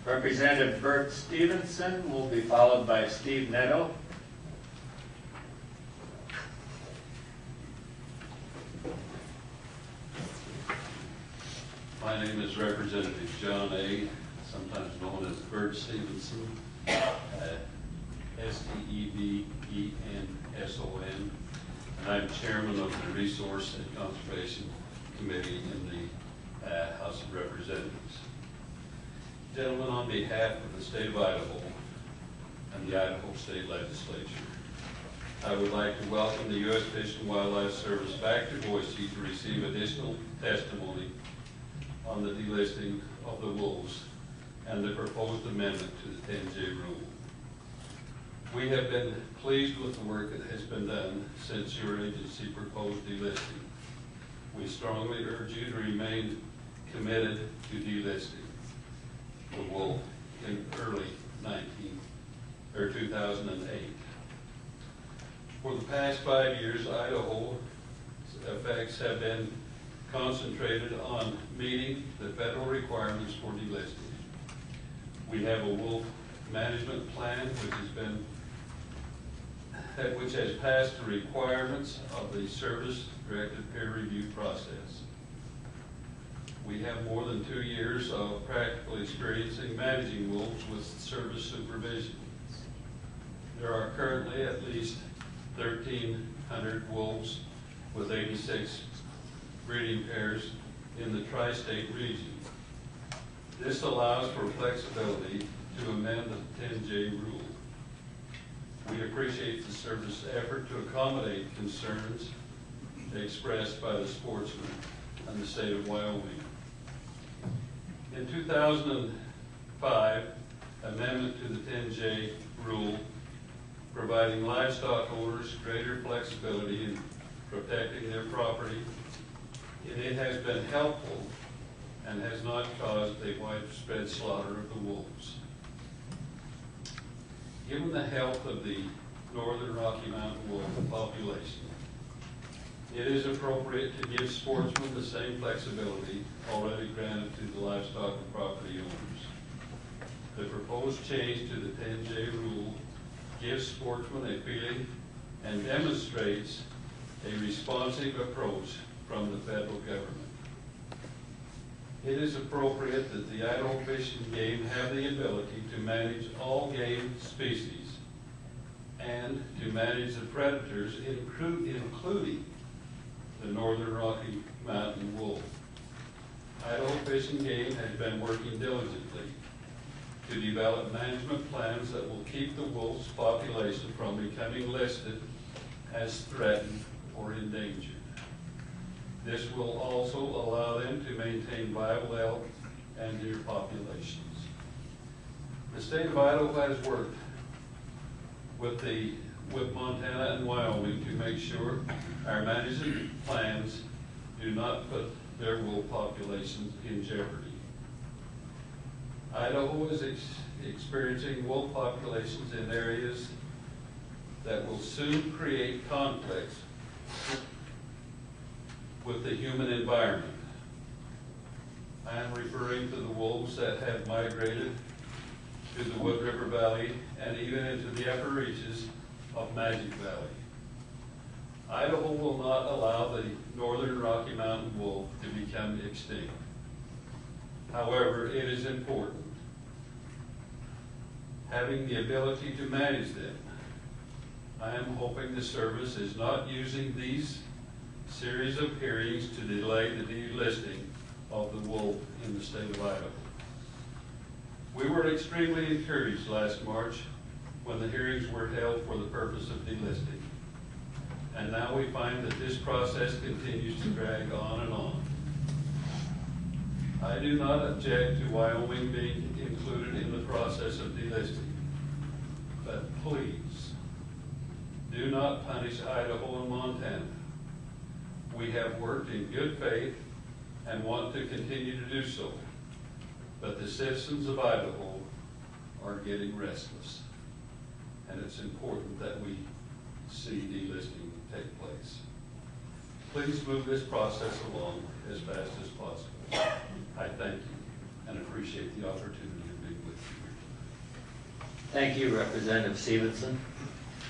Representative Bert Stevenson will be followed by Steve Netto. My name is Representative John A., sometimes known as Bert Stevenson, S-T-E-V-E-N-S-O-N, and I'm chairman of the Resource and Conservation Committee in the House of Representatives. Gentlemen, on behalf of the state of Idaho and the Idaho State Legislature, I would like to welcome the U.S. Fish and Wildlife Service back to Boise to receive additional testimony on the delisting of the wolves and the proposed amendment to the 10J rule. We have been pleased with the work that has been done since your agency proposed delisting. We strongly urge you to remain committed to delisting the wolf in early 2008. For the past 5 years, Idaho's effects have been concentrated on meeting the federal requirements for delisting. We have a wolf management plan which has passed the requirements of the service-directed peer review process. We have more than 2 years of practical experience in managing wolves with service supervision. There are currently at least 1,300 wolves with 86 breeding pairs in the tri-state region. This allows for flexibility to amend the 10J rule. We appreciate the service's effort to accommodate concerns expressed by the sportsmen and the state of Wyoming. In 2005, amendment to the 10J rule providing livestock owners greater flexibility in protecting their property, and it has been helpful and has not caused a widespread slaughter of the wolves. Given the health of the northern Rocky Mountain wolf population, it is appropriate to give sportsmen the same flexibility already granted to the livestock and property owners. The proposed change to the 10J rule gives sportsmen a feeling and demonstrates a responsive approach from the federal government. It is appropriate that the Idaho Fish and Game have the ability to manage all game species and to manage the predators, including the northern Rocky Mountain wolf. Idaho Fish and Game has been working diligently to develop management plans that will keep the wolf's population from becoming listed as threatened or endangered. This will also allow them to maintain viable elk and deer populations. The state of Idaho has worked with Montana and Wyoming to make sure our management plans do not put their wolf populations in jeopardy. Idaho is experiencing wolf populations in areas that will soon create conflicts with the human environment. I am referring to the wolves that have migrated to the Wood River Valley and even into the upper reaches of Magic Valley. Idaho will not allow the northern Rocky Mountain wolf to become extinct. However, it is important having the ability to manage them. I am hoping the service is not using these series of hearings to delay the delisting of the wolf in the state of Idaho. We were extremely encouraged last March when the hearings were held for the purpose of delisting. And now we find that this process continues to drag on and on. I do not object to Wyoming being included in the process of delisting, but please do not punish Idaho and Montana. We have worked in good faith and want to continue to do so, but the citizens of Idaho are getting restless, and it's important that we see delisting take place. Please move this process along as fast as possible. I thank you and appreciate the opportunity to be with you. Thank you, Representative Stevenson.